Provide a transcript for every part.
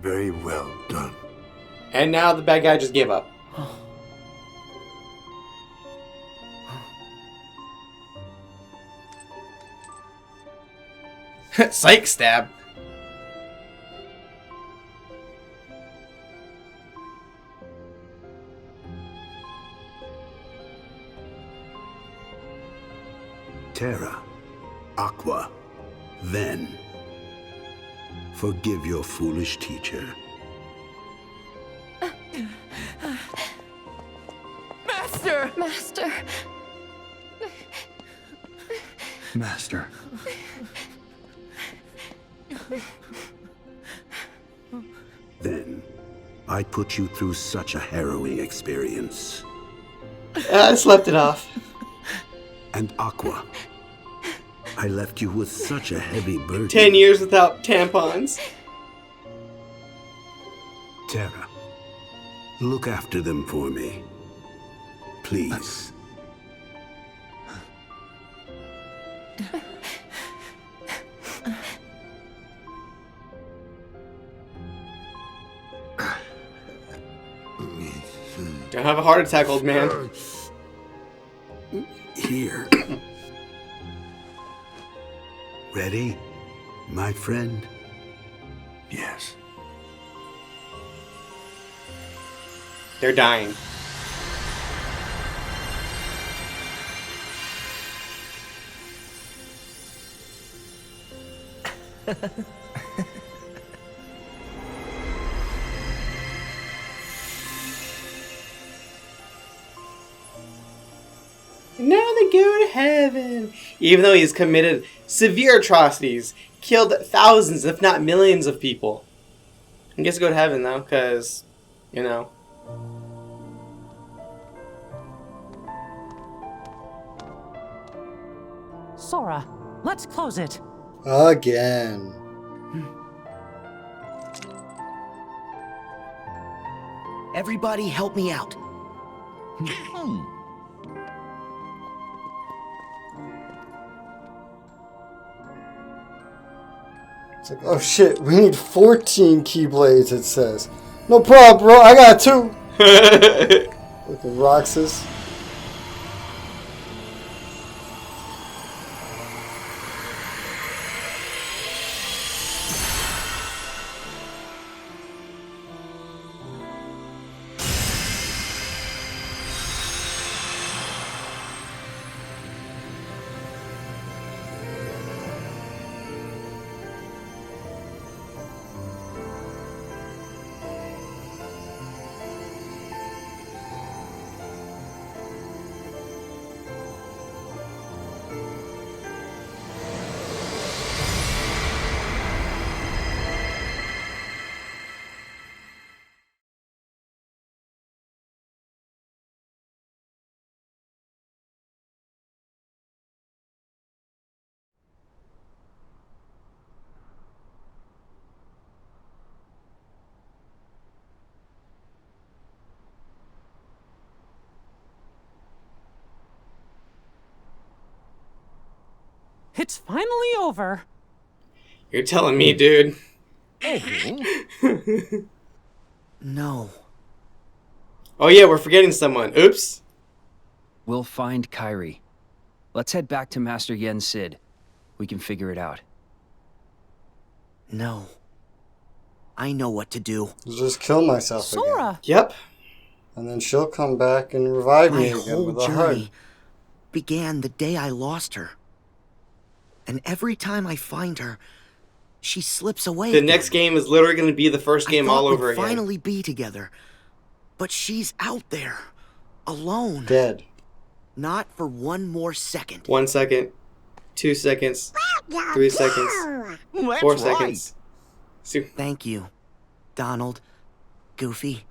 Very well done. And now the bad guy just gave up. Psych stab. Terra, Aqua, then. Forgive your foolish teacher. Master! Master. Master. Then, I put you through such a harrowing experience. I slept it off. And Aqua, I left you with such a heavy burden. 10 years without tampons. Terra, look after them for me. Please. Don't have a heart attack, old man. Here. Ready, my friend? Yes. They're dying. Now they go to heaven. Even though he's committed severe atrocities, killed thousands, if not millions of people. He gets to go to heaven, though, because, you know. Sora, let's close it. Again. Everybody help me out. It's like, oh shit, we need 14 Keyblades, it says. No problem, bro, I got 2. Look at Roxas. It's finally over. You're telling me, dude. No. Oh yeah, we're forgetting someone. Oops. We'll find Kairi. Let's head back to Master Yen Sid. We can figure it out. No. I know what to do. Just kill myself again. Sora! Yep. And then she'll come back and revive My me again whole with a hug. journey began the day I lost her. And every time I find her, she slips away. The next game is literally going to be the first game all over we'd again. finally be together. But she's out there. Alone. Dead. Not for one more second. 1 second. 2 seconds. 3 seconds. 4 seconds. Thank you, Donald, Goofy.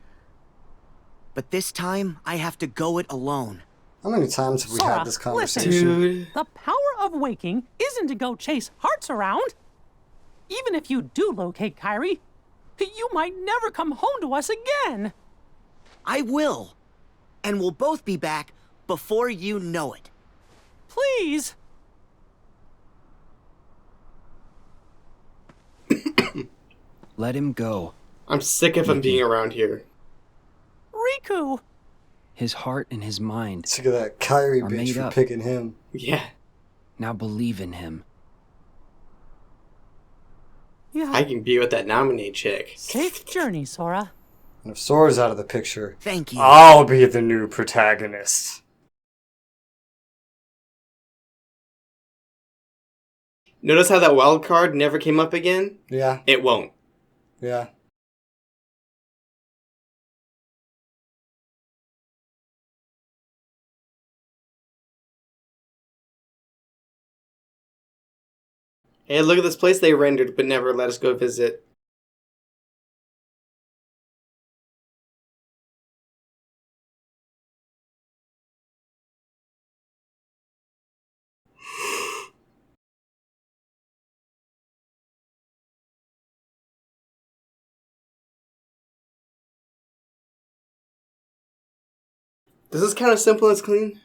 But this time, I have to go it alone. How many times have we Sora, had this listen. conversation? Dude. The power of waking isn't to go chase hearts around. Even if you do locate Kairi, you might never come home to us again. I will. And we'll both be back before you know it. Please. Let him go. I'm sick of him being around here. Riku! His heart and his mind. Sick of that Kyrie Are bitch made for up. picking him. Yeah. Now believe in him. Yeah. I can be with that nominee chick. Safe journey, Sora. And if Sora's out of the picture, Thank you. I'll be the new protagonist. Notice how that wild card never came up again? Yeah, It won't. yeah. Hey, look at this place they rendered but never let us go visit. Does this count as simple as clean?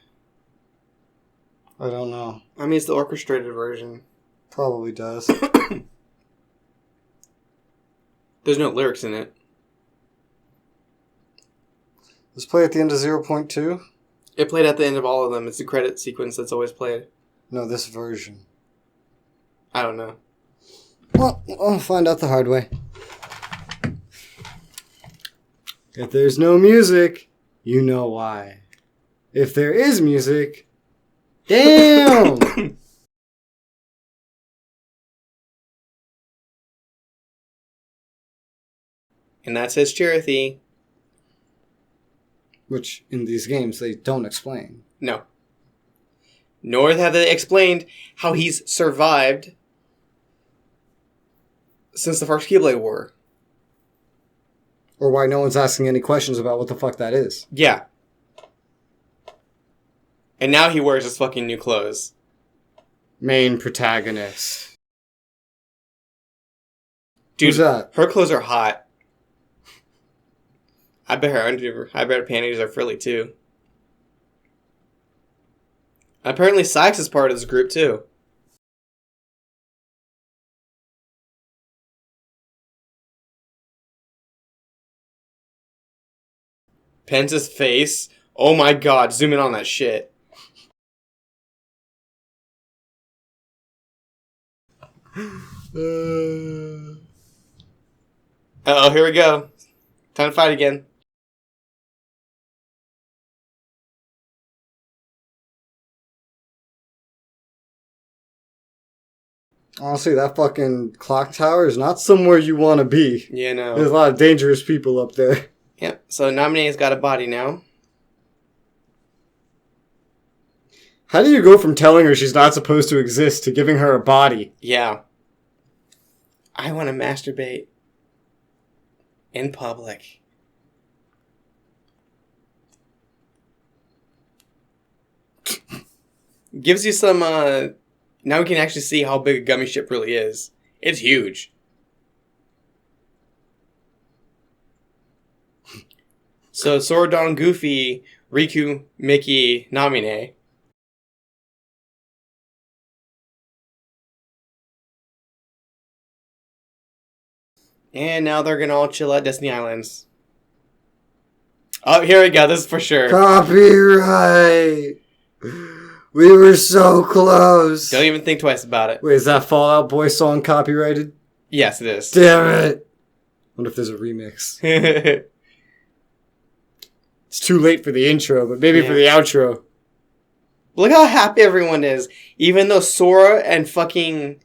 I don't know. I mean, it's the orchestrated version. Probably does. There's no lyrics in it. Let's play at the end of 0.2? It played at the end of all of them. It's the credit sequence that's always played. No, this version. I don't know. Well, I'll find out the hard way. If there's no music, you know why. If there is music, damn! And that says Cherothy. Which, in these games, they don't explain. No. Nor have they explained how he's survived since the first Keyblade War. Or why no one's asking any questions about what the fuck that is. Yeah. And now he wears his fucking new clothes. Main protagonist. Dude, Who's that? her clothes are hot. I bet her panties are frilly too. Apparently Sykes is part of this group too. Pence's face. Oh my god, zoom in on that shit. Uh-oh, here we go. Time to fight again. Honestly, that fucking clock tower is not somewhere you want to be. Yeah, no. There's a lot of dangerous people up there. Yep, so Namine's got a body now. How do you go from telling her she's not supposed to exist to giving her a body? Yeah. I want to masturbate in public. Gives you some, now we can actually see how big a gummy ship really is. It's huge. So, Sora, Don, Goofy, Riku, Mickey, Namine. And now they're gonna all chill at Destiny Islands. Oh, here we go. This is for sure. Copyright! We were so close! Don't even think twice about it. Wait, is that Fall Out Boy song copyrighted? Yes, it is. Damn it! Wonder if there's a remix. It's too late for the intro, but maybe for the outro. Look how happy everyone is, even though Sora and fucking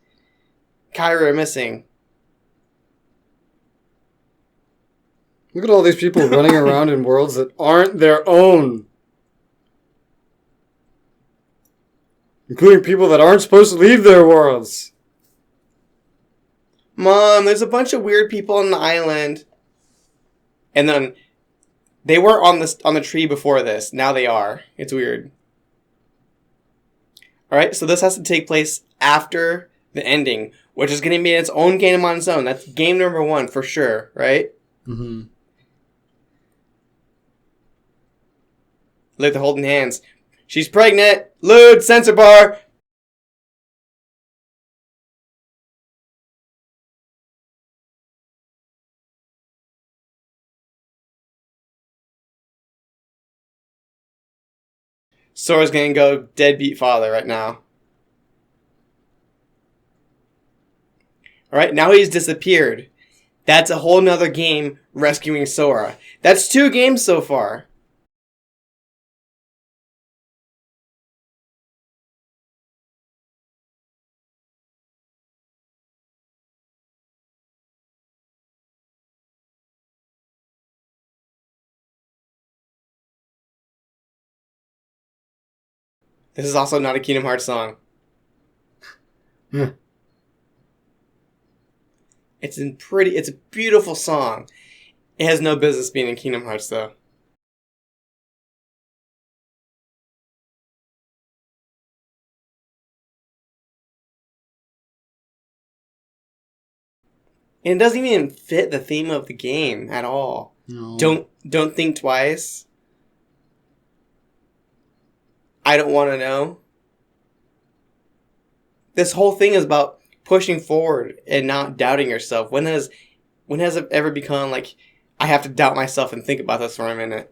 Kyra are missing. Look at all these people running around in worlds that aren't their own. Including people that aren't supposed to leave their worlds. Mom, there's a bunch of weird people on the island. And then they were on the tree before this. Now they are. It's weird. Alright, so this has to take place after the ending, which is going to be its own game on its own. That's game number 1 for sure, right? Mm-hmm. Look, they're holding hands. She's pregnant. Lewd, censor bar. Sora's gonna go deadbeat father right now. Alright, now he's disappeared. That's a whole nother game rescuing Sora. That's 2 games so far. This is also not a Kingdom Hearts song. Yeah. It's a beautiful song. It has no business being in Kingdom Hearts though. And it doesn't even fit the theme of the game at all. No. Don't think twice. I don't want to know. This whole thing is about pushing forward and not doubting yourself. When has it ever become like I have to doubt myself and think about this for a minute?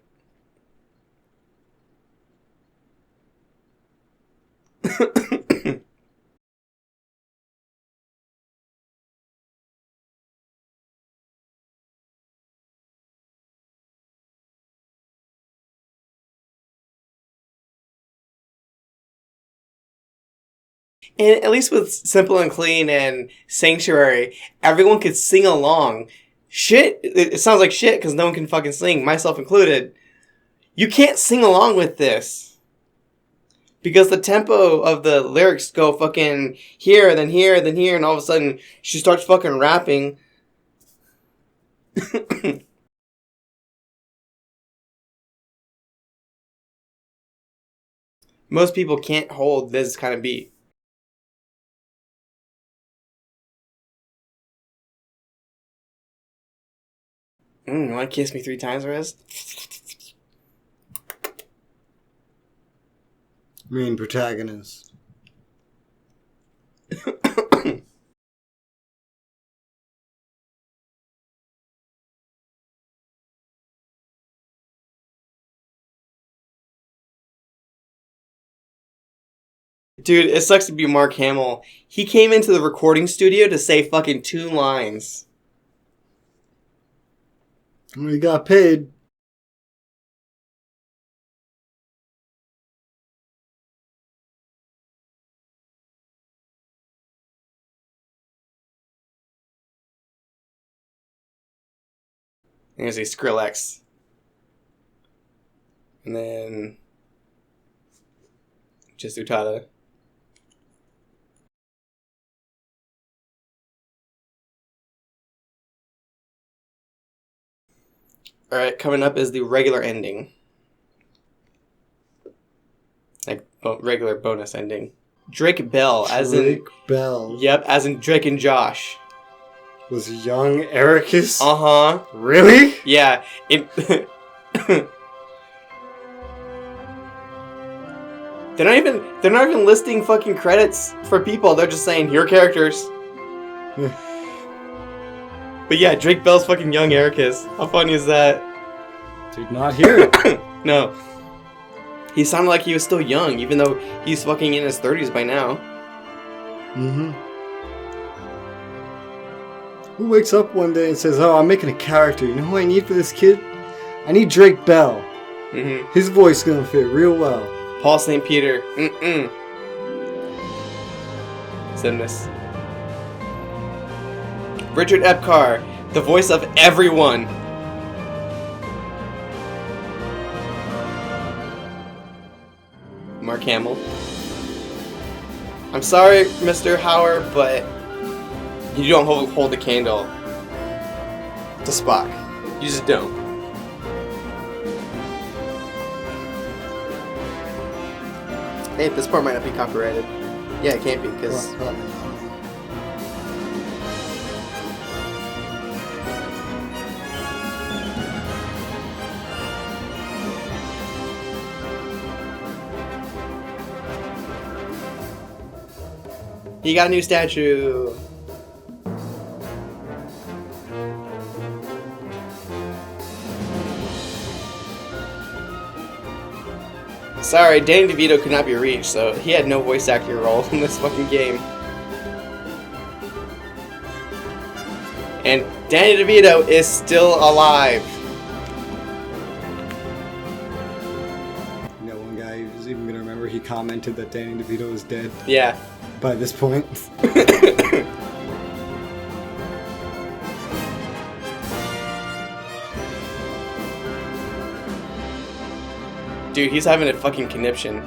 And at least with Simple and Clean and Sanctuary, everyone could sing along. Shit, it sounds like shit because no one can fucking sing, myself included. You can't sing along with this. Because the tempo of the lyrics go fucking here, then here, then here, and all of a sudden she starts fucking rapping. Most people can't hold this kind of beat. You want to kiss me 3 times, Rez? Main protagonist. Dude, it sucks to be Mark Hamill. He came into the recording studio to say fucking 2 lines. Well, he got paid. I'm gonna say Skrillex. And then just Utada. Alright, coming up is the regular ending. Like, regular bonus ending. Drake Bell, as in... Drake Bell. Yep, as in Drake and Josh. Was young Ericus? Uh-huh. Really? Yeah. They're not even listing fucking credits for people. They're just saying, here are characters. But yeah, Drake Bell's fucking young Ericus. How funny is that? Did not hear it. No. He sounded like he was still young, even though he's fucking in his 30s by now. Mm-hmm. Who wakes up one day and says, oh, I'm making a character. You know who I need for this kid? I need Drake Bell. Mm-hmm. His voice is gonna fit real well. Paul St. Peter. Sinus. Richard Epcar, the voice of everyone. Mark Hamill. I'm sorry, Mr. Howard, but you don't hold the candle to Spock. You just don't. Hey, this part might not be copyrighted. Yeah, it can't be, because... He got a new statue! Sorry, Danny DeVito could not be reached, so he had no voice acting role in this fucking game. And Danny DeVito is still alive. You know, one guy who's even gonna remember, he commented that Danny DeVito is dead Yeah. by this point. Dude, he's having a fucking conniption.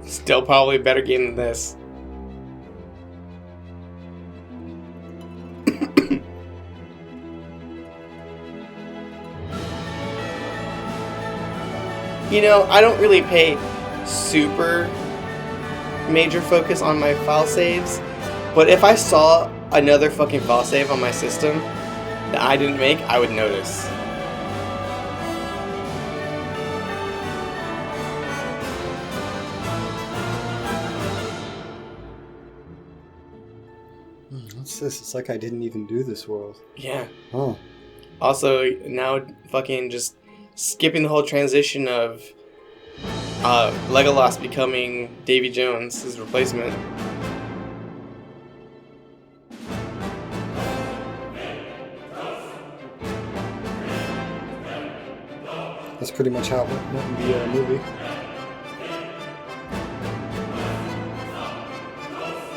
Still probably a better game than this. You know, I don't really pay super major focus on my file saves, but if I saw another fucking file save on my system that I didn't make, I would notice. What's this? It's like I didn't even do this world. Yeah. Oh. Also, now fucking just skipping the whole transition of Legolas becoming Davy Jones, his replacement. That's pretty much how it went in the movie.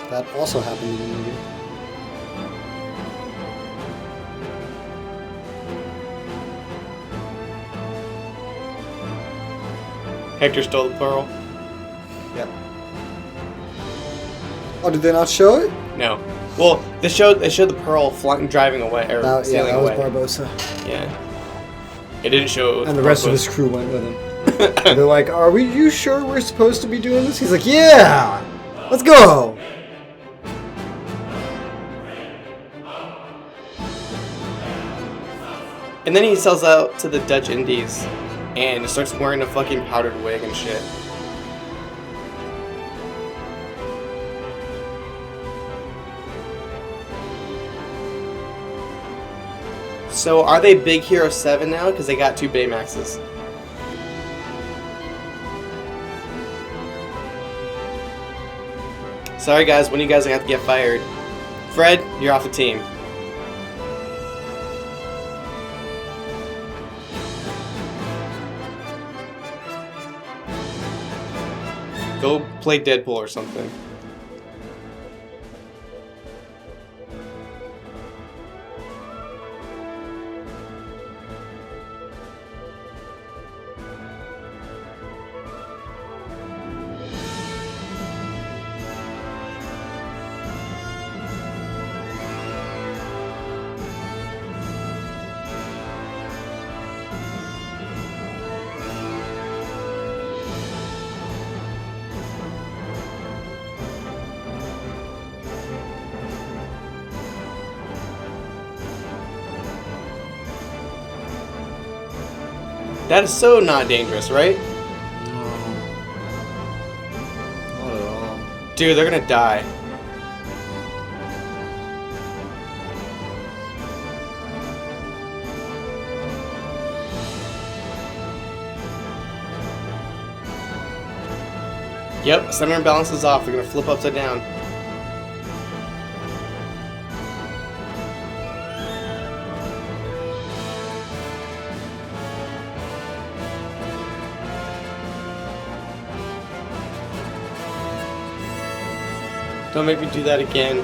That also happened in the movie. Hector stole the pearl. Yep. Oh, did they not show it? No. Well, they showed the pearl flying, driving away, or Yeah, sailing that was away. Barbossa. Yeah. It didn't show. And the rest of his crew went with him. They're like, "Are you sure we're supposed to be doing this?" He's like, "Yeah, let's go." And then he sells out to the Dutch Indies and starts wearing a fucking powdered wig and shit. So are they Big Hero 7 now? Because they got 2 Baymaxes. Sorry guys, one of you guys are gonna have to get fired. Fred, you're off the team. Go play Deadpool or something. That is so not dangerous, right? No. Not at all. Dude, they're gonna die. Yep, center balance is off. They're gonna flip upside down. Don't make me do that again.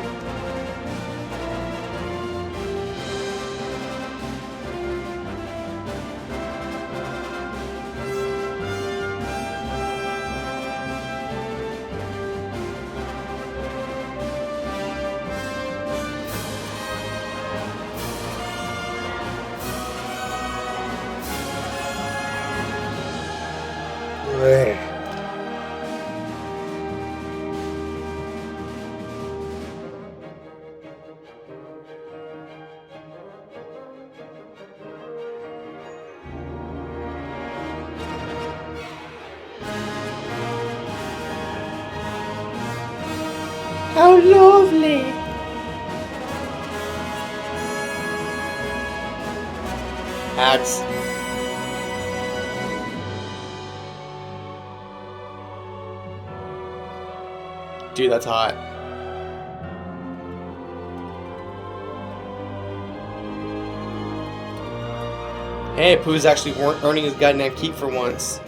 How lovely! Axe. Dude, that's hot. Hey, Pooh's actually earning his goddamn keep for once.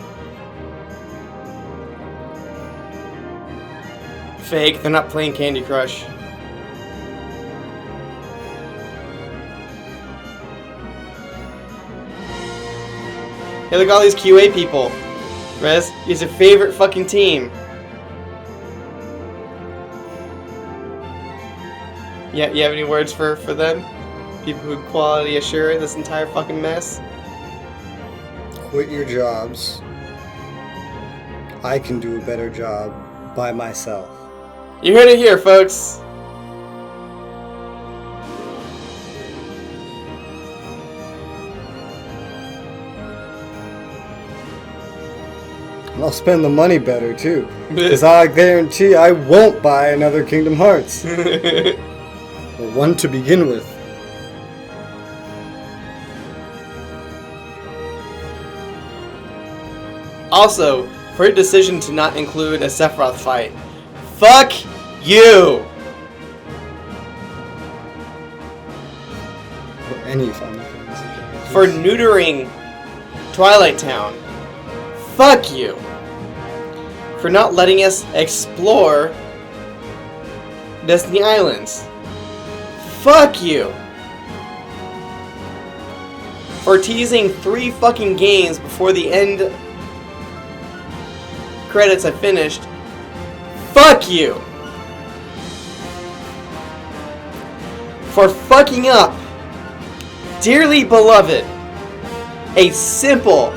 Fake, they're not playing Candy Crush. Hey, look at all these QA people. Res, he's your favorite fucking team. Yeah, you have any words for them? People who quality assure this entire fucking mess? Quit your jobs. I can do a better job by myself. You heard it here, folks. And I'll spend the money better too. Because I guarantee I won't buy another Kingdom Hearts. Or one to begin with. Also, for your decision to not include a Sephiroth fight, fuck you! Or any Final Fantasy. For neutering Twilight Town, fuck you! For not letting us explore Destiny Islands, fuck you! For teasing 3 fucking games before the end credits have finished, fuck you! For fucking up, dearly beloved, a simple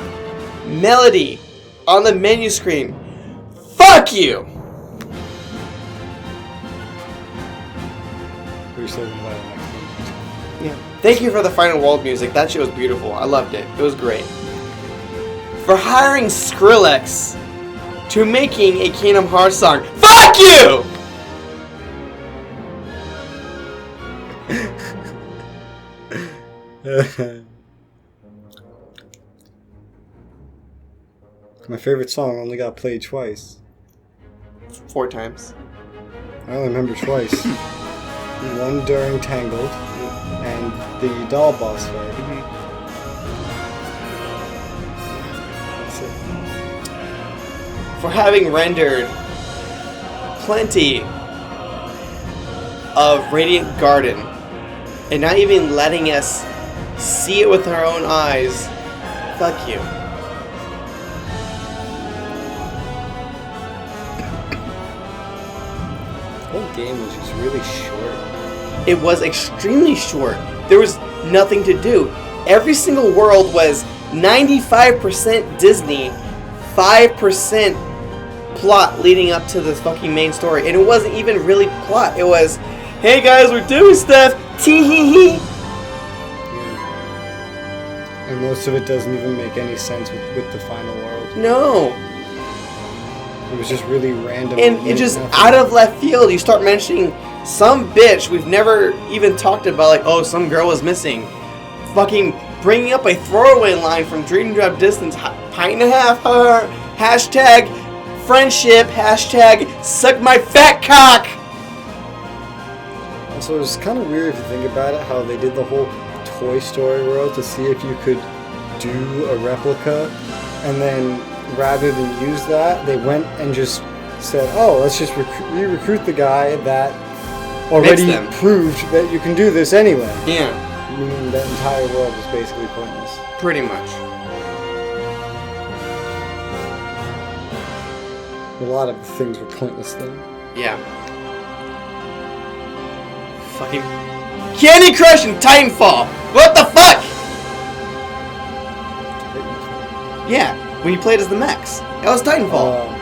melody on the menu screen, fuck you! We're saving by the next one. Yeah. Thank you for the Final World music. That shit was beautiful. I loved it. It was great. For hiring Skrillex to making a Kingdom Hearts song, fuck you! My favorite song only got played twice. 4 times. I only remember twice. One during Tangled and the doll boss fight. That's it. For having rendered plenty of Radiant Garden and not even letting us see it with our own eyes, fuck you. The whole game was just really short. It was extremely short. There was nothing to do. Every single world was 95% Disney, 5% plot leading up to the fucking main story. And it wasn't even really plot. It was, hey guys, we're doing stuff. Tee hee hee. Yeah. And most of it doesn't even make any sense with the final world. No. It was just really random. And it just out of left field, you start mentioning some bitch we've never even talked about, like, oh, some girl was missing. Fucking bringing up a throwaway line from Dream Drop Distance, pint and a half, hashtag friendship, hashtag suck my fat cock. So it was kind of weird if you think about it, how they did the whole Toy Story world to see if you could do a replica, and then rather than use that, they went and just said, oh, let's just recruit the guy that already proved that you can do this anyway. Yeah. Meaning that entire world was basically pointless. Pretty much. A lot of things were pointless though. Yeah. Fucking Candy Crush and Titanfall! What the fuck?! Yeah, when you played as the mechs. That was Titanfall.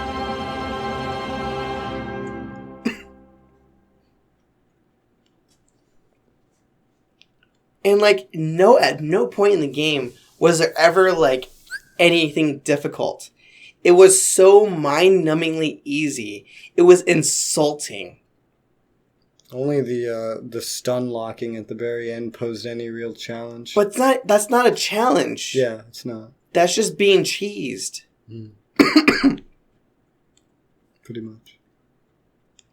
And like, at no point in the game was there ever like anything difficult. It was so mind-numbingly easy. It was insulting. Only the stun locking at the very end posed any real challenge. But that's not a challenge. Yeah, it's not. That's just being cheesed. Pretty much.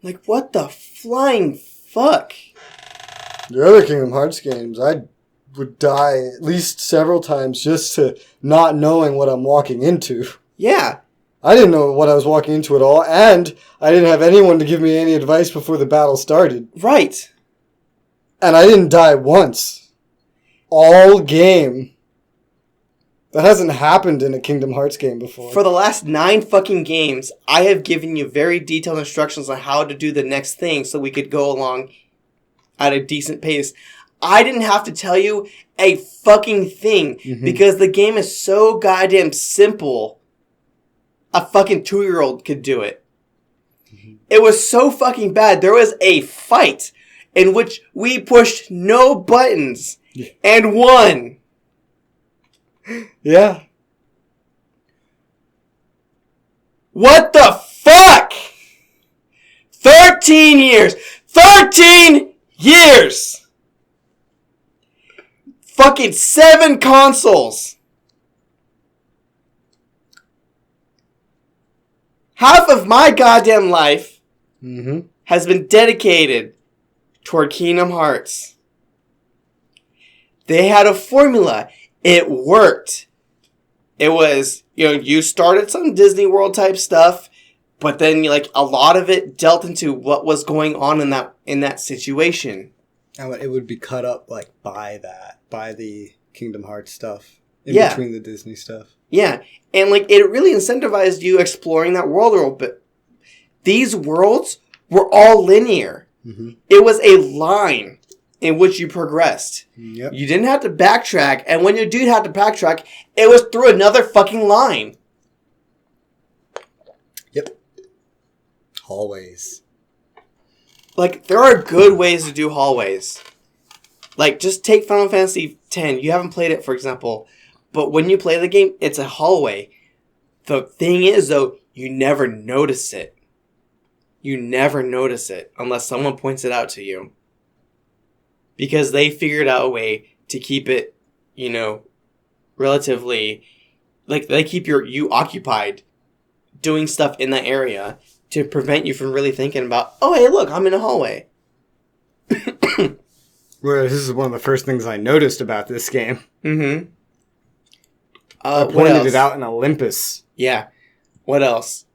Like, what the flying fuck? The other Kingdom Hearts games, I would die at least several times just to not knowing what I'm walking into. Yeah. I didn't know what I was walking into at all, and I didn't have anyone to give me any advice before the battle started. Right. And I didn't die once. All game. That hasn't happened in a Kingdom Hearts game before. For the last 9 fucking games, I have given you very detailed instructions on how to do the next thing so we could go along at a decent pace. I didn't have to tell you a fucking thing because the game is so goddamn simple. A fucking 2-year-old could do it. It was so fucking bad. There was a fight in which we pushed no buttons and won. Yeah. What the fuck? 13 years. 13 years. Fucking 7 consoles. Half of my goddamn life has been dedicated toward Kingdom Hearts. They had a formula. It worked. It was, you started some Disney World type stuff, but then like a lot of it dealt into what was going on in that situation. And it would be cut up like by the Kingdom Hearts stuff. In between the Disney stuff. Yeah. And like it really incentivized you exploring that world a little bit. These worlds were all linear. It was a line in which you progressed. Yep. You didn't have to backtrack, and when you did have to backtrack, it was through another fucking line. Yep. Hallways. Like, there are good ways to do hallways. Like, just take Final Fantasy X. You haven't played it, for example, but when you play the game, it's a hallway. The thing is, though, you never notice it. You never notice it unless someone points it out to you. Because they figured out a way to keep it, relatively, like, they keep you occupied doing stuff in that area to prevent you from really thinking about, oh, hey, look, I'm in a hallway. Well, this is one of the first things I noticed about this game. I pointed it out in Olympus. Yeah. What else?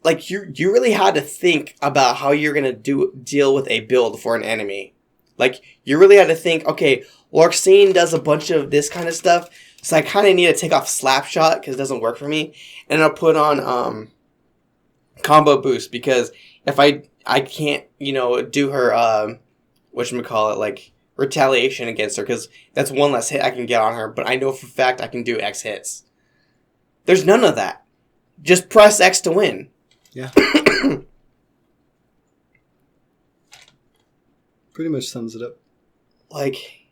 Like, you really had to think about how you're going to deal with a build for an enemy. Like, you really had to think, okay, Larxene does a bunch of this kind of stuff, so I kind of need to take off Slapshot because it doesn't work for me. And I'll put on Combo Boost because if I can't, do her, whatchamacallit, like, retaliation against her because that's one less hit I can get on her, but I know for a fact I can do X hits. There's none of that. Just press X to win. Yeah. Pretty much sums it up. Like,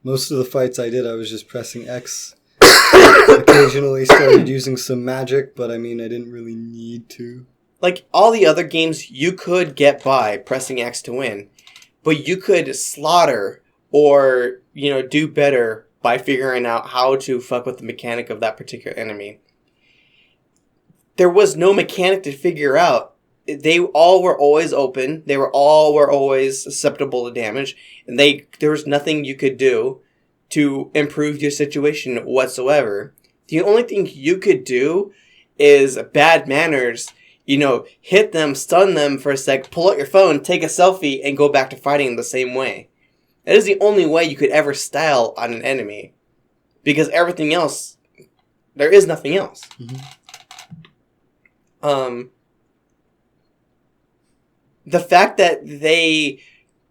most of the fights I did, I was just pressing X. Occasionally started using some magic, but I didn't really need to. Like, all the other games, you could get by pressing X to win. But you could slaughter or, do better by figuring out how to fuck with the mechanic of that particular enemy. There was no mechanic to figure out. They all were always open. They were always susceptible to damage. And there was nothing you could do to improve your situation whatsoever. The only thing you could do is bad manners. Hit them, stun them for a sec, pull out your phone, take a selfie, and go back to fighting the same way. That is the only way you could ever style on an enemy. Because everything else, there is nothing else. The fact that they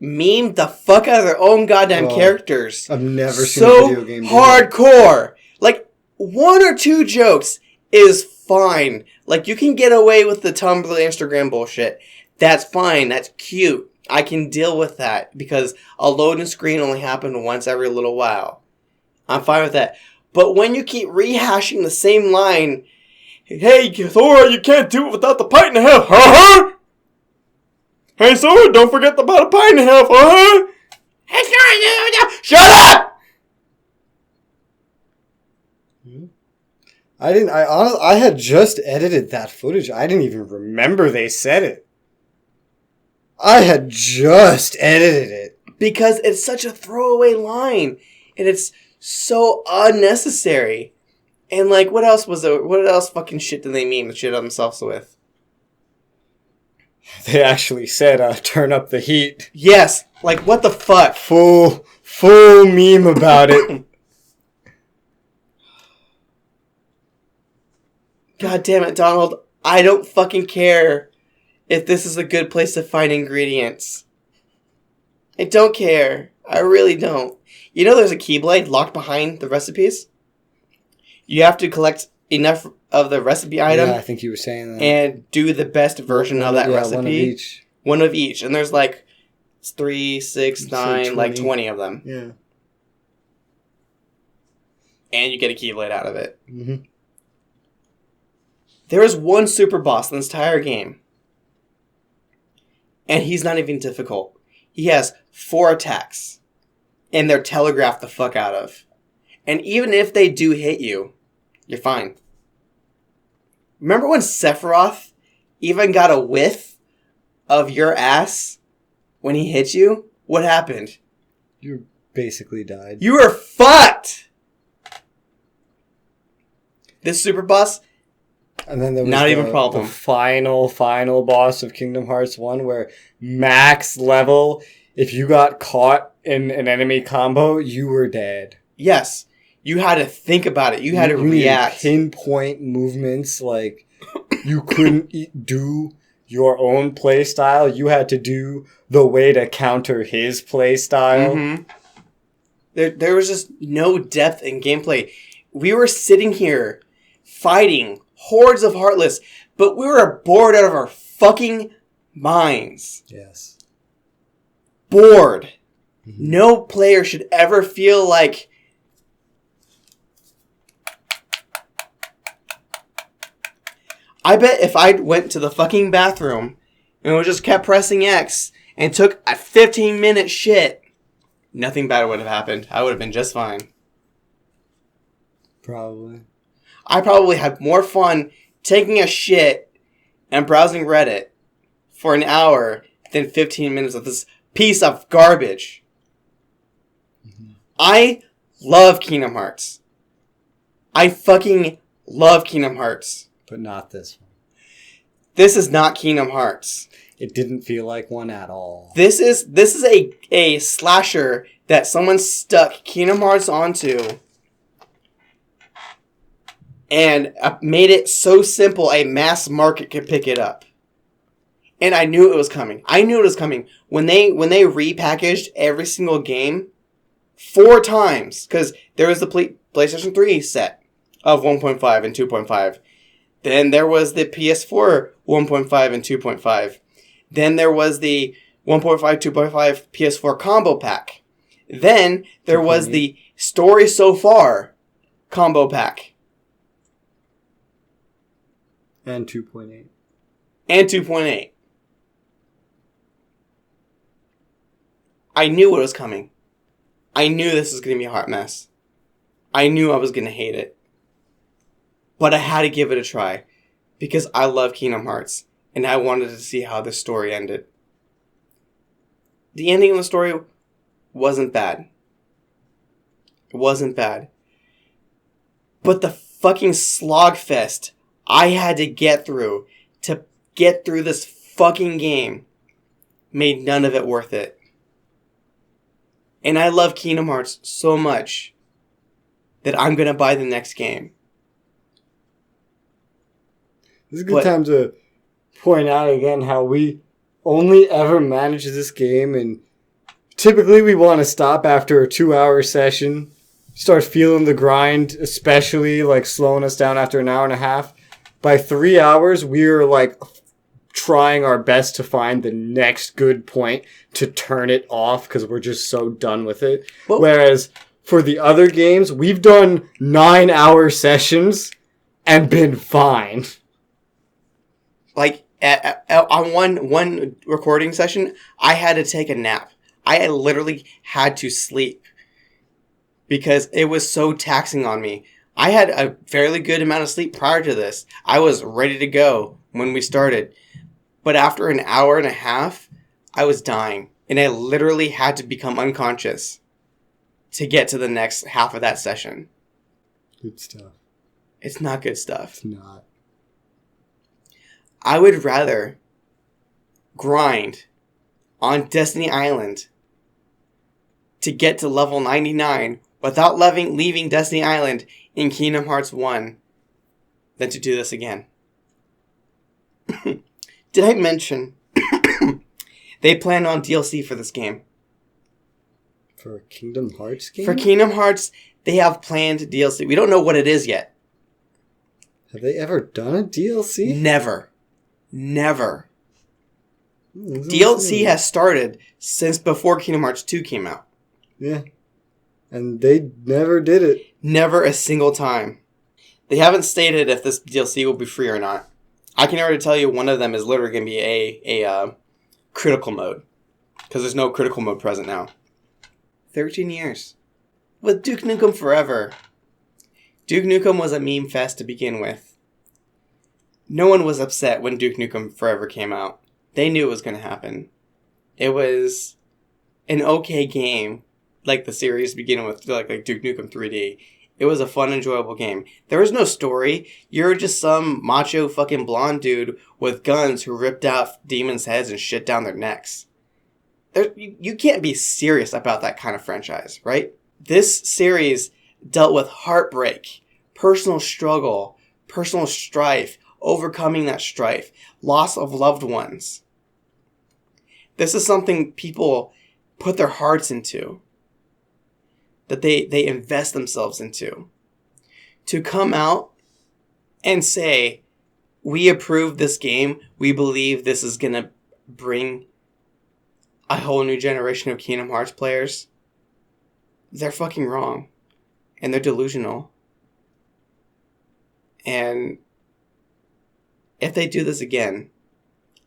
memed the fuck out of their own goddamn characters. I've never seen a video game do that. Hardcore. Like, 1 or 2 jokes is fine. Like, you can get away with the Tumblr, Instagram bullshit. That's fine. That's cute. I can deal with that because a loading screen only happened once every little while. I'm fine with that. But when you keep rehashing the same line, hey, Thor, you can't do it without the pint in the head. Hey, Sora, don't forget about a pint and a half, huh? Shut up! I had just edited that footage. I didn't even remember they said it. I had just edited it. Because it's such a throwaway line. And it's so unnecessary. And, like, what else fucking shit did they mean to shit themselves with? They actually said, turn up the heat. Yes. Like, what the fuck? Full meme about it. God damn it, Donald. I don't fucking care if this is a good place to find ingredients. I don't care. I really don't. You know there's a Keyblade locked behind the recipes? You have to collect enough of the recipe item. Yeah, I think you were saying that. And do the best version of that recipe. One of each. One of each. And there's like 3, 6, 9, like 20 of them. Yeah. And you get a Keyblade out of it. Mm-hmm. There is one super boss in this entire game. And he's not even difficult. He has 4 attacks. And they're telegraphed the fuck out of. And even if they do hit you, you're fine. Remember when Sephiroth even got a whiff of your ass when he hit you? What happened? You basically died. You were fucked! This super boss, and then there was not even a problem. The final boss of Kingdom Hearts 1 where max level, if you got caught in an enemy combo, you were dead. Yes. You had to think about it. You had to react. Pinpoint movements, like you couldn't do your own play style. You had to do the way to counter his play style. Mm-hmm. There was just no depth in gameplay. We were sitting here fighting hordes of Heartless, but we were bored out of our fucking minds. Yes. Bored. Mm-hmm. No player should ever feel like... I bet if I went to the fucking bathroom and just kept pressing X and took a 15-minute shit, nothing bad would have happened. I would have been just fine. Probably. I probably had more fun taking a shit and browsing Reddit for an hour than 15 minutes of this piece of garbage. Mm-hmm. I love Kingdom Hearts. I fucking love Kingdom Hearts. But not this one. This is not Kingdom Hearts. It didn't feel like one at all. This is a slasher that someone stuck Kingdom Hearts onto and made it so simple a mass market could pick it up. And I knew it was coming. When they repackaged every single game 4 times, because there was the PlayStation 3 set of 1.5 and 2.5. Then there was the PS4 1.5 and 2.5. Then there was the 1.5, 2.5 PS4 combo pack. Then there was the Story So Far combo pack. And 2.8. And 2.8. I knew what was coming. I knew this was going to be a hot mess. I knew I was going to hate it. But I had to give it a try. Because I love Kingdom Hearts. And I wanted to see how this story ended. The ending of the story wasn't bad. It wasn't bad. But the fucking slogfest I had to get through this fucking game made none of it worth it. And I love Kingdom Hearts so much that I'm going to buy the next game. This is a good time to point out again how we only ever manage this game, and typically we want to stop after a 2-hour session, start feeling the grind, especially like slowing us down after an hour and a half. By 3 hours, we're like trying our best to find the next good point to turn it off because we're just so done with it. Well, whereas for the other games, we've done 9-hour sessions and been fine. Like, On one recording session, I had to take a nap. I literally had to sleep because it was so taxing on me. I had a fairly good amount of sleep prior to this. I was ready to go when we started. But after an hour and a half, I was dying. And I literally had to become unconscious to get to the next half of that session. Good stuff. It's not good stuff. It's not. I would rather grind on Destiny Island to get to level 99 without leaving Destiny Island in Kingdom Hearts 1 than to do this again. Did I mention they plan on DLC for this game? For a Kingdom Hearts game? For Kingdom Hearts, they have planned DLC. We don't know what it is yet. Have they ever done a DLC? Never. DLC has started since before Kingdom Hearts 2 came out. Yeah. And they never did it. Never a single time. They haven't stated if this DLC will be free or not. I can already tell you one of them is literally going to be a critical mode. Because there's no critical mode present now. 13 years. With Duke Nukem Forever. Duke Nukem was a meme fest to begin with. No one was upset when Duke Nukem Forever came out. They knew it was going to happen. It was an okay game, like the series beginning with, like Duke Nukem 3D. It was a fun, enjoyable game. There was no story. You're just some macho fucking blonde dude with guns who ripped out demons' heads and shit down their necks. You can't be serious about that kind of franchise, right? This series dealt with heartbreak, personal struggle, personal strife, overcoming that strife, loss of loved ones. This is something people put their hearts into, that they invest themselves into. To come out and say, we approve this game, we believe this is going to bring a whole new generation of Kingdom Hearts players, they're fucking wrong. And they're delusional. And if they do this again,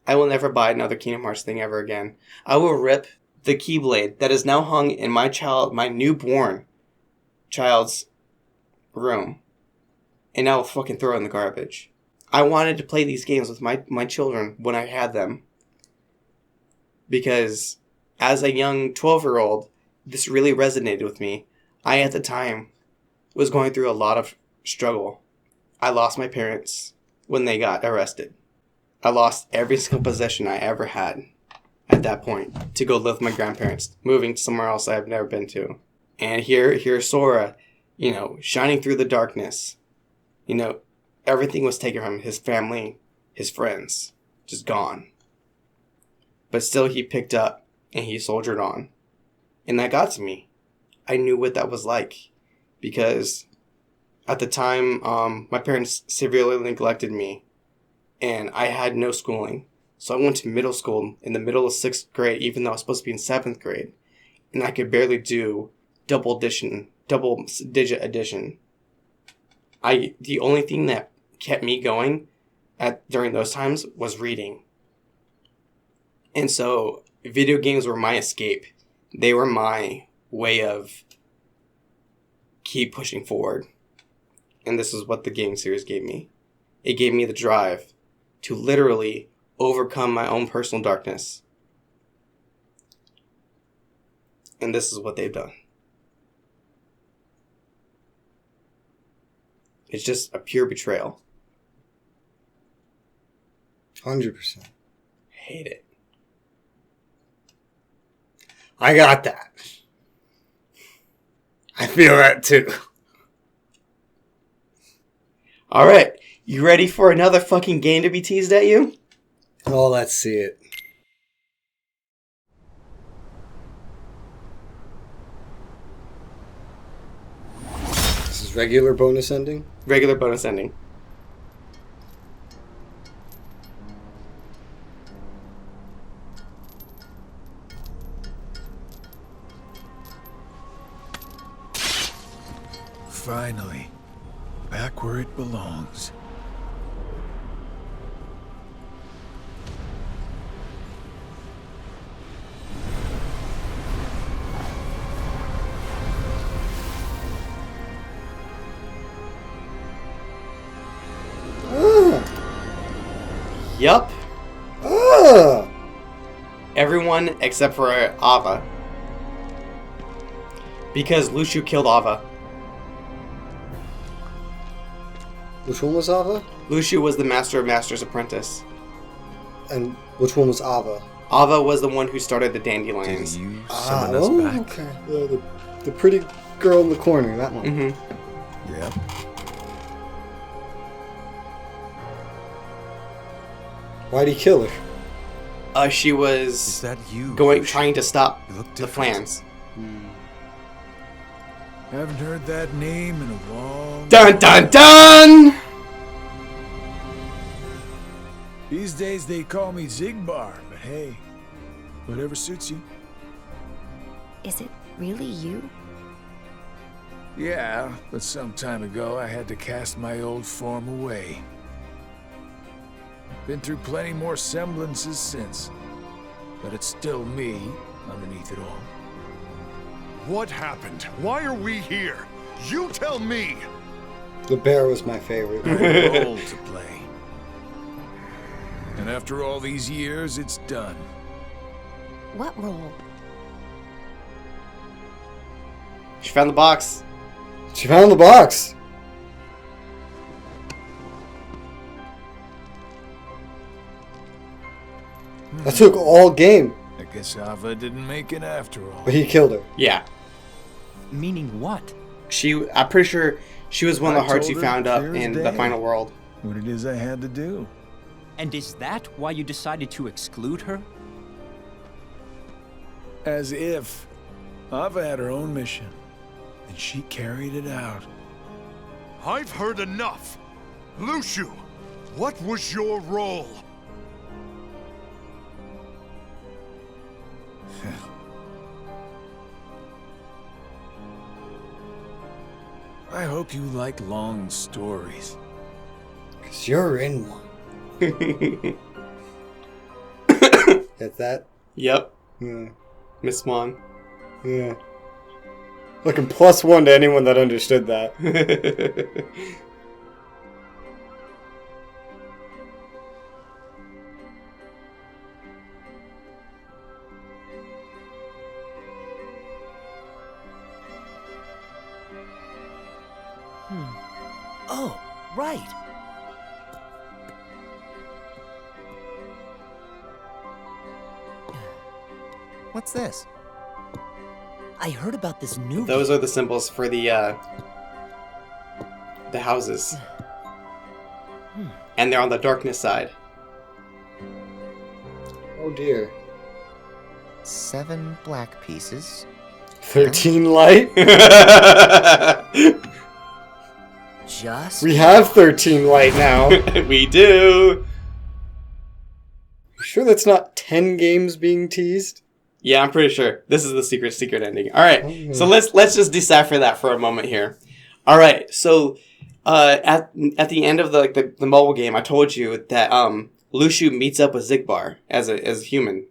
I will never buy another Kingdom Hearts thing ever again. I will rip the Keyblade that is now hung in my newborn child's room, and I will fucking throw it in the garbage. I wanted to play these games with my children when I had them. Because as a young 12-year-old, this really resonated with me. I, at the time, was going through a lot of struggle. I lost my parents when they got arrested. I lost every single possession I ever had at that point to go live with my grandparents, moving to somewhere else I've never been to. And here's Sora, shining through the darkness. Everything was taken from him, his family, his friends, just gone. But still he picked up and he soldiered on. And that got to me. I knew what that was like. Because at the time, my parents severely neglected me. And I had no schooling. So I went to middle school in the middle of 6th grade, even though I was supposed to be in 7th grade. And I could barely do double digit addition. The only thing that kept me going during those times was reading. And so video games were my escape. They were my way of keep pushing forward. And this is what the game series gave me. It gave me the drive to literally overcome my own personal darkness. And this is what they've done. It's just a pure betrayal. 100%. Hate it. I got that. I feel that too. Alright, you ready for another fucking game to be teased at you? Oh, let's see it. This is regular bonus ending? Regular bonus ending. Finally, back where it belongs. Yup. Ah! Everyone except for Ava. Because Lucio killed Ava. Which one was Ava? Lucio was the Master of Master's apprentice. And which one was Ava? Ava was the one who started the dandelions. Did you summon us back? Okay. The pretty girl in the corner, that one. Mm-hmm. Yeah. Why'd he kill her? She Is was that you? trying to stop You look the different. plans. Haven't heard that name in a long. Dun dun dun! These days they call me Zigbar, but hey, whatever suits you. Is it really you? Yeah, but some time ago I had to cast my old form away. Been through plenty more semblances since, but it's still me underneath it all. What happened? Why are we here? You tell me! The bear was my favorite. A role to play. And after all these years, it's done. What role? She found the box. She found the box. That took all game, I guess Ava didn't make it after all. but he killed her. Yeah. Meaning what? I'm pretty sure she was one of I the hearts you told her found up clear as in the day. final world. What it is I had to do. And is that why you decided to exclude her? As if Ava had her own mission, and she carried it out. I've heard enough! Lucio, what was your role? I hope you like long stories. 'Cause you're in one. Get that? Yep. Yeah. Miss Swan. Yeah. Looking +1 to anyone that understood that. Oh, right. What's this? I heard about this new Those are the symbols for the houses. And they're on the darkness side. Oh dear. 7 black pieces. 13 light? Just We have 13 light now. We do. Sure that's not 10 games being teased? Yeah, I'm pretty sure. This is the secret ending. All right. So let's just decipher that for a moment here. All right. So at the end of the mobile game, I told you that Lucio meets up with Zigbar as a human,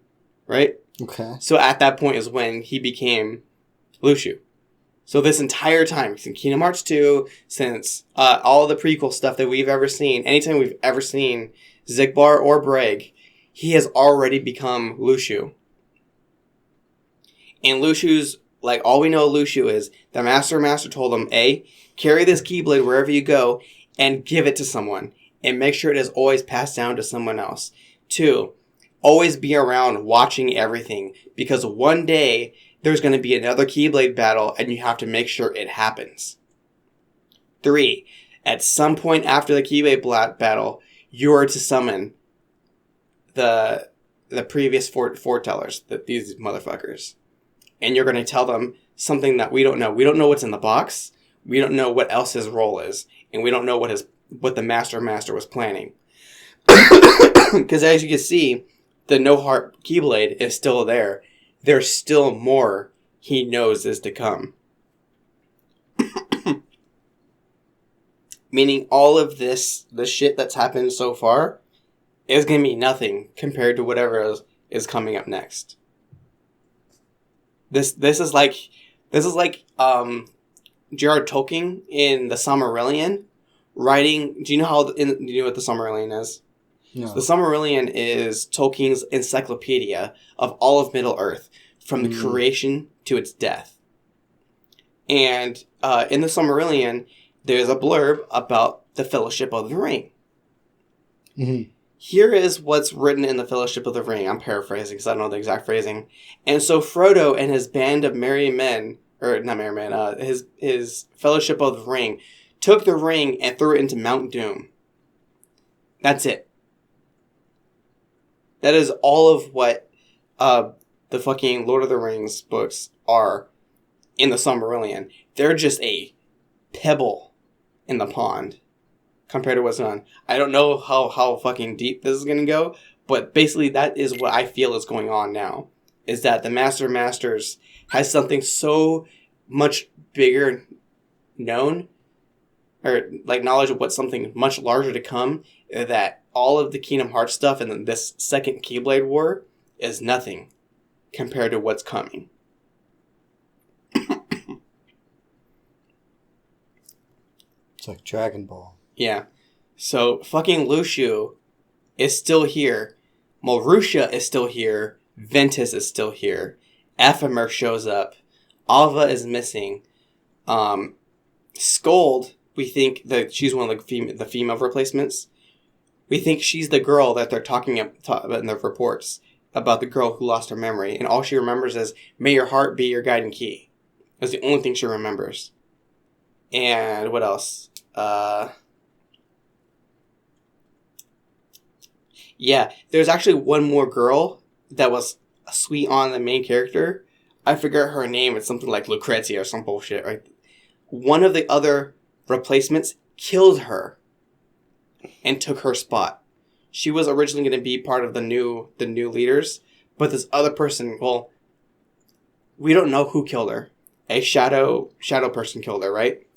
right? Okay. So at that point is when he became Lucio. So this entire time, since Kingdom Hearts 2, since all the prequel stuff that we've ever seen, anytime we've ever seen Zigbar or Breg, he has already become Lucio. And Lucio's, like, all we know of Lucio is the Master told him, A, carry this Keyblade wherever you go and give it to someone. And make sure it is always passed down to someone else. 2, always be around watching everything. Because one day, there's going to be another Keyblade battle and you have to make sure it happens. 3, at some point after the Keyblade battle, you are to summon the previous foretellers, these motherfuckers. And you're going to tell them something that we don't know. We don't know what's in the box. We don't know what else his role is. And we don't know what the Master was planning. Because as you can see, the No Heart Keyblade is still there. There's still more he knows is to come. Meaning all of the shit that's happened so far is going to be nothing compared to whatever is coming up next. This is like J.R.R. Tolkien in the Silmarillion writing. Do you know what the Silmarillion is? No. So the Silmarillion is Tolkien's encyclopedia of all of Middle-earth, from the creation to its death. And in the Silmarillion, there's a blurb about the Fellowship of the Ring. Mm-hmm. Here is what's written in the Fellowship of the Ring. I'm paraphrasing because I don't know the exact phrasing. And so Frodo and his band of merry men, or not merry men, his Fellowship of the Ring, took the ring and threw it into Mount Doom. That's it. That is all of what the fucking Lord of the Rings books are in the Silmarillion. They're just a pebble in the pond compared to what's on. I don't know how fucking deep this is going to go, but basically that is what I feel is going on now. Is that the Master of Masters has something so much bigger known, or like knowledge of what's something much larger to come, that all of the Kingdom Hearts stuff and then this second Keyblade War is nothing compared to what's coming. It's like Dragon Ball. Yeah. So fucking Lucio is still here. Marusha is still here. Ventus is still here. Ephemer shows up. Alva is missing. Scold, we think that she's one of the female replacements. We think she's the girl that they're talking about in the reports, about the girl who lost her memory. And all she remembers is, may your heart be your guiding key. That's the only thing she remembers. And what else? Yeah, there's actually one more girl that was sweet on the main character. I forget her name. It's something like Lucrezia or some bullshit, right? One of the other replacements killed her and took her spot. She was originally going to be part of the new leaders, but this other person, well, we don't know who killed her. A shadow person killed her, right?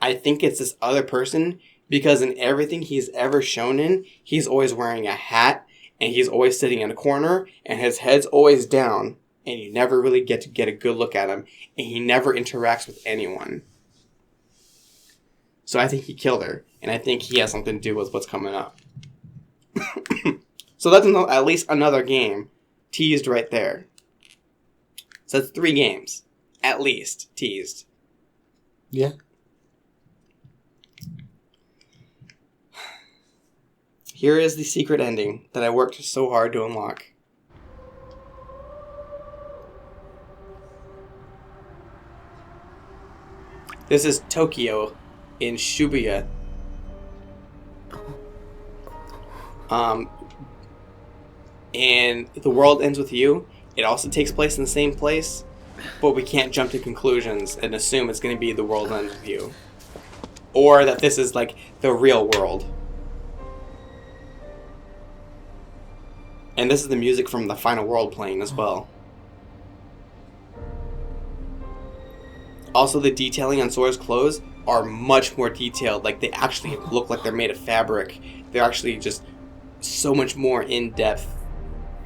I think it's this other person, because in everything he's ever shown in, he's always wearing a hat, and he's always sitting in a corner, and his head's always down, and you never really get to get a good look at him, and he never interacts with anyone. So I think he killed her, and I think he has something to do with what's coming up. So that's at least another game teased right there. So that's 3 games, at least, teased. Yeah. Here is the secret ending that I worked so hard to unlock. This is Tokyo in Shibuya. And the world ends with you. It also takes place in the same place, but we can't jump to conclusions and assume it's going to be the world ends with you. Or that this is like the real world. And this is the music from the final world playing as well. Also, the detailing on Sora's clothes are much more detailed. Like, they actually look like they're made of fabric. They're actually just so much more in-depth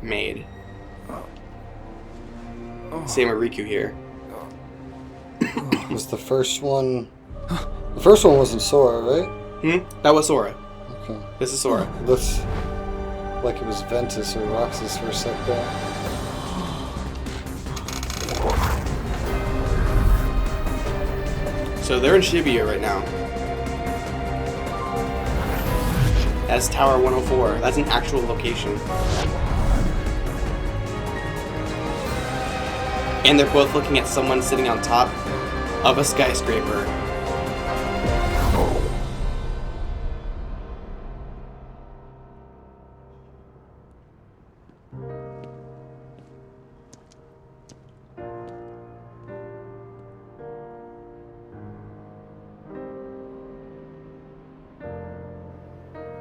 made. Same with Riku here. Was the first one... The first one wasn't Sora, right? That was Sora. Okay. This is Sora. Looks like it was Ventus or Roxas for a sec there. So they're in Shibuya right now. That's Tower 104. That's an actual location. And they're both looking at someone sitting on top of a skyscraper.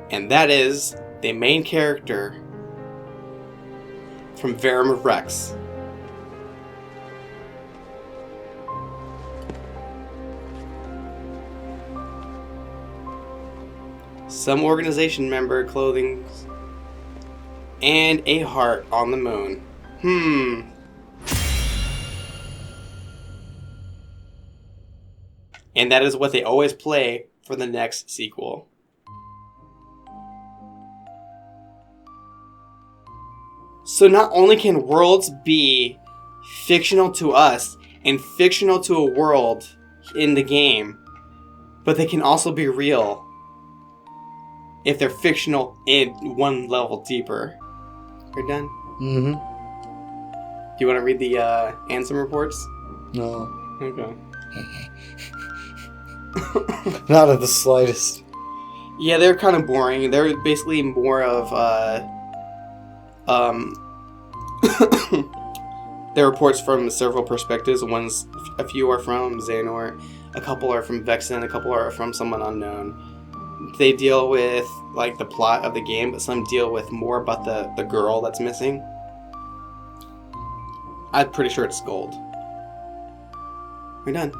And that is the main character from Verum of Rex. Some organization member clothing and a heart on the moon. And that is what they always play for the next sequel. So not only can worlds be fictional to us and fictional to a world in the game, but they can also be real if they're fictional in one level deeper. We're done. Mm-hmm. Do you want to read the Ansem reports? No. Okay. Not at the slightest. Yeah, they're kind of boring. They're basically more of they're reports from several perspectives. A few are from Xehanort, a couple are from Vexen, a couple are from someone unknown. They deal with like the plot of the game, but some deal with more about the girl that's missing. I'm pretty sure it's Gold. We're done.